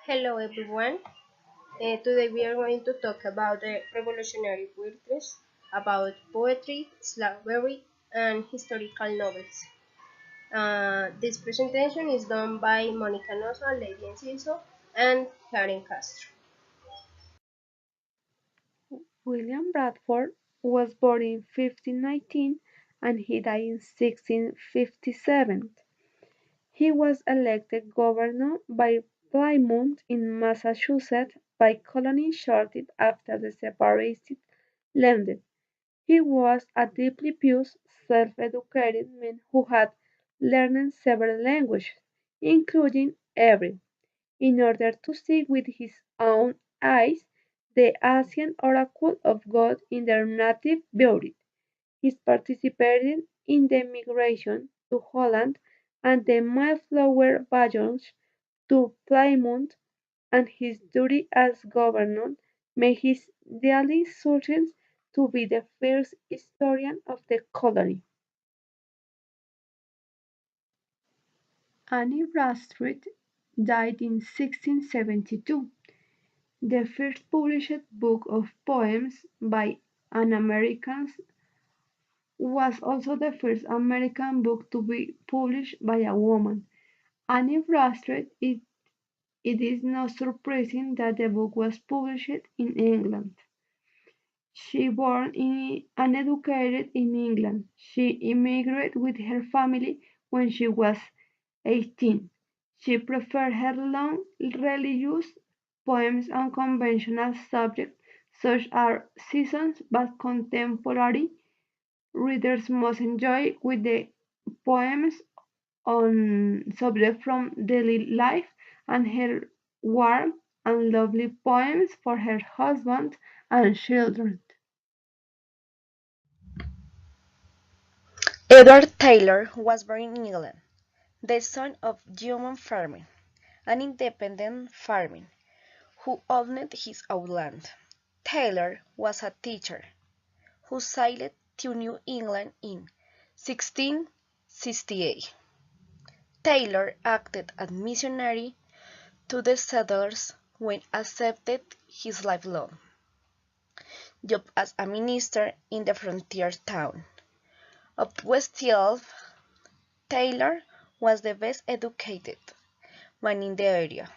Hello everyone. Today we are going to talk about the revolutionary writers, about poetry, slavery, and historical novels. This presentation is done by Monica Noso, Lady Enciso, and Karen Castro. William Bradford was born in 1519 and he died in 1657. He was elected governor by Plymouth in Massachusetts by colony shortly after the separatist landed. He was a deeply pious, self-educated man who had learned several languages, including Hebrew, in order to see with his own eyes the ancient oracle of God in their native beauty. He participated in the migration to Holland and the Mayflower voyage to Plymouth, and his duty as governor made his daily searchings to be the first historian of the colony. Annie Bradstreet died in 1672. The first published book of poems by an American was also the first American book to be published by a woman. Annie Bradstreet, it is not surprising that the book was published in England. She born and educated in England. She immigrated with her family when she was 18. She preferred her long religious poems and conventional subjects such as seasons, but contemporary readers must enjoy with the poems on subjects from daily life and her warm and lovely poems for her husband and children. Edward Taylor was born in England, the son of John Farming, an independent farmer who owned his own land. Taylor was a teacher who sailed to New England in 1668. Taylor acted as missionary to the settlers when accepted his lifelong job as a minister in the frontier town of Westfield. Taylor was the best educated man in the area,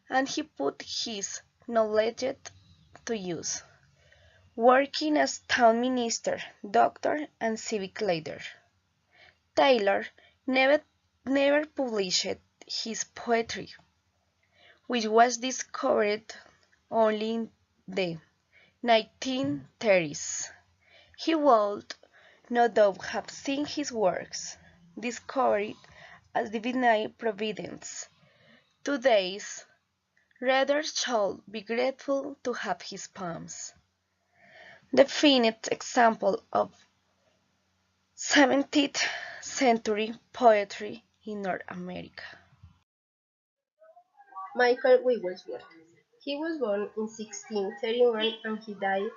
and he put his knowledge to use, working as town minister, doctor, and civic leader. Taylor never published his poetry, which was discovered only in the 1930s. He would no doubt have seen his works discovered as divine providence. Today's readers should be grateful to have his poems. The finest example of 17th century poetry in North America. Michael Wigglesworth. He was born in 1631 and he died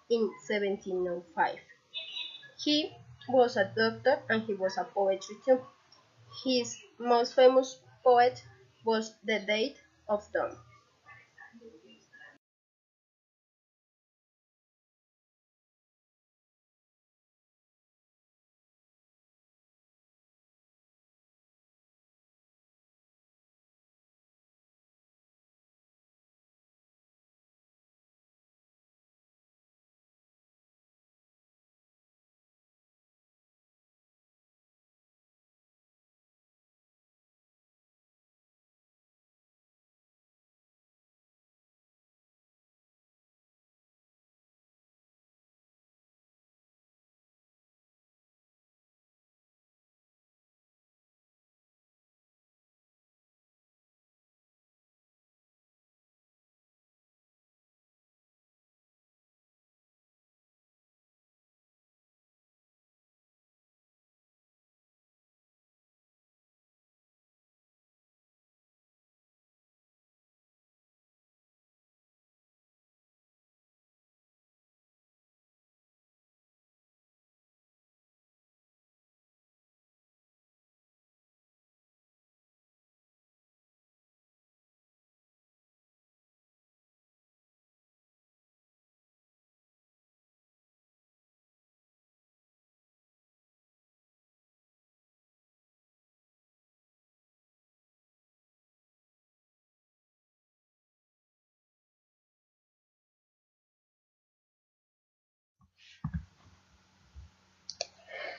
in 1705. He was a doctor and he was a poet too. His most famous poet was The Date of Dawn.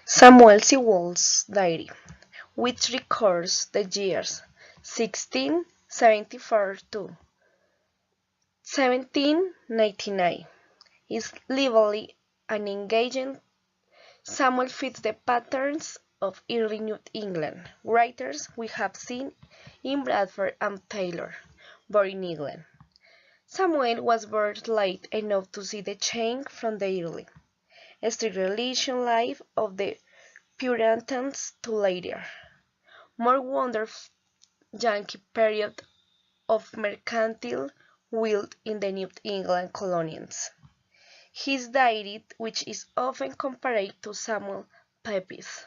Samuel Sewall's diary, which records the years 1674 to 1799, is lively and engaging. Samuel fits the patterns of early New England writers we have seen in Bradford and Taylor, born in England. Samuel was born late enough to see the change from the early, strict religious life of the Puritans to later, more wonderful Yankee period of mercantile wealth in the New England colonies. His diary, which is often compared to Samuel Pepys'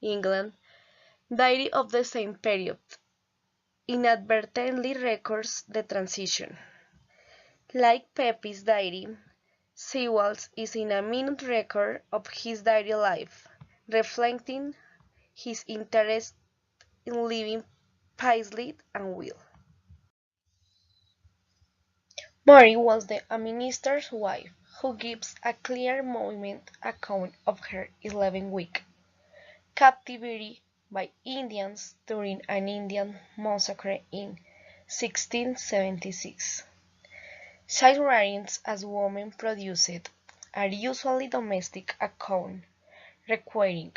England diary of the same period, inadvertently records the transition. Like Pepys' diary, Sewall's is a minute record of his daily life, reflecting his interest in living piously and well. Mary was a minister's wife, who gives a clear movement account of her 11-week captivity by Indians during an Indian massacre in 1676. Such writings as women produced are usually domestic accounts requiring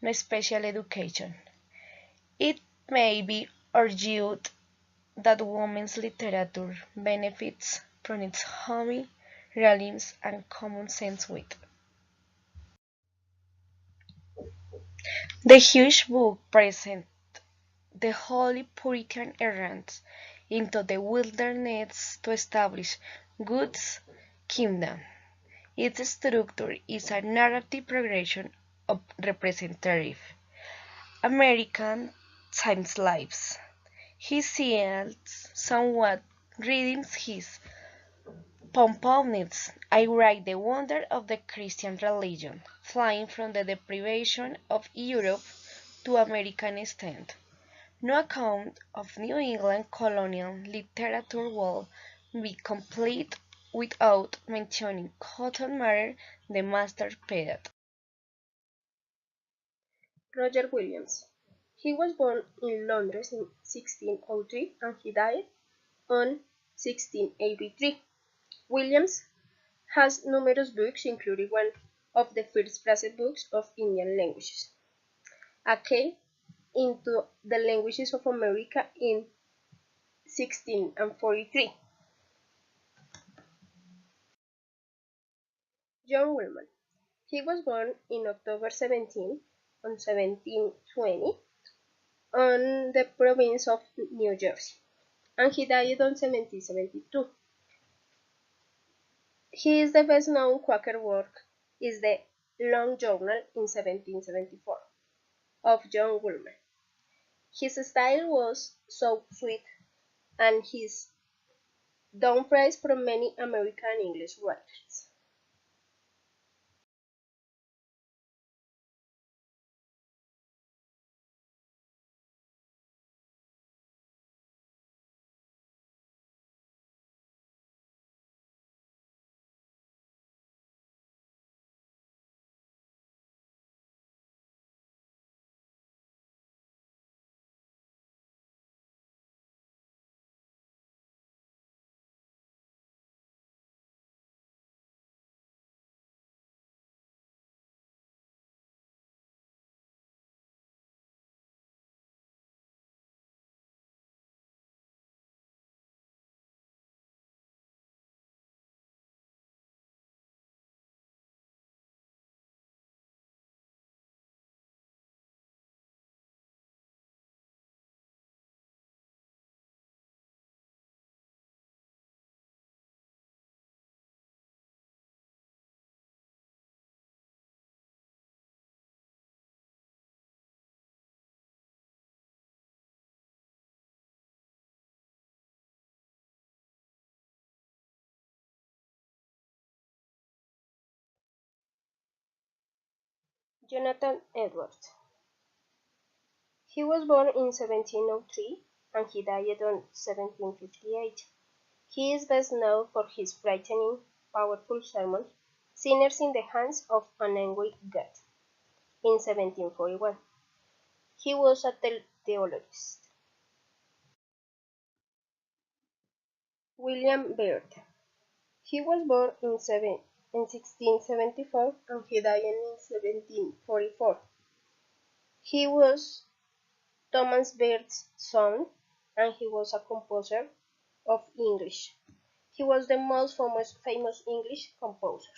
no special education. It may be argued that women's literature benefits from its homey realism and common sense wit. The huge book presents the holy Puritan errants into the wilderness to establish God's kingdom. Its structure is a narrative progression of representative American times lives. He seals somewhat redeems his pompousness. I write the wonder of the Christian religion, flying from the deprivation of Europe to American stand. No account of New England colonial literature will be complete without mentioning Cotton Mather, the master poet. Roger Williams. He was born in Londres in 1603 and he died on 1683. Williams has numerous books, including one of the first printed books of Indian languages, a key into the languages of America in 1643. John Wellman. He was born in October 17 on 1720 on the province of New Jersey, and he died on 1772. His the best known Quaker work is the Long Journal in 1774 of John Woolman. His style was so sweet and his downpraised from many American and English writers. Jonathan Edwards. He was born in 1703 and he died on 1758. He is best known for his frightening, powerful sermon, Sinners in the Hands of an Angry God. in 1741. He was a theologist. William Byrd. He was born in 1675 and he died in 1744. He was Thomas Byrd's son and he was a composer of English. He was the most famous English composer.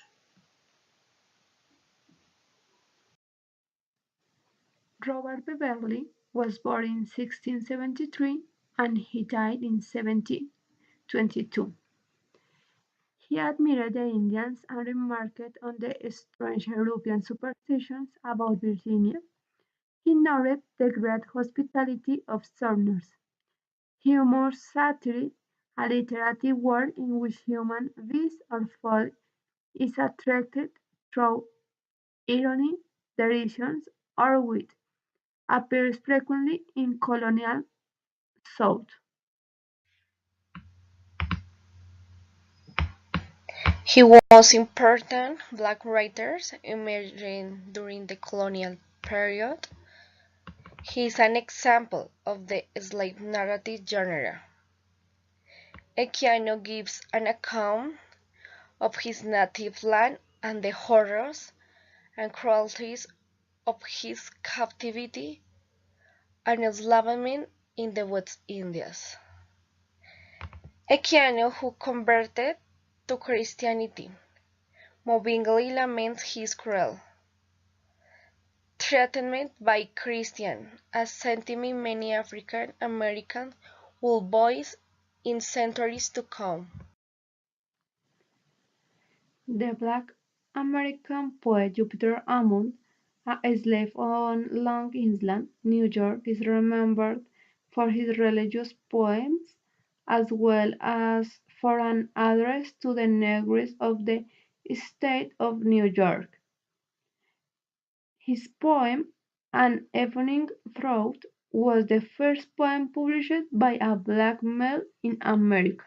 Robert Beverley was born in 1673 and he died in 1722. He admired the Indians and remarked on the strange European superstitions about Virginia. He noted the great hospitality of Southerners. Humor, satire, a literary world in which human vice or fault is attracted through irony, derision, or wit, appears frequently in colonial South. He was important black writers emerging during the colonial period. He is an example of the slave narrative genre. Equiano gives an account of his native land and the horrors and cruelties of his captivity and enslavement in the West Indies. Equiano, who converted to Christianity, movingly laments his cruel treatment by Christians, a sentiment many African Americans will voice in centuries to come. The Black American poet Jupiter Ammon, a slave on Long Island, New York, is remembered for his religious poems as well as for an address to the Negroes of the state of New York. His poem, "An Evening Thought", was the first poem published by a black male in America.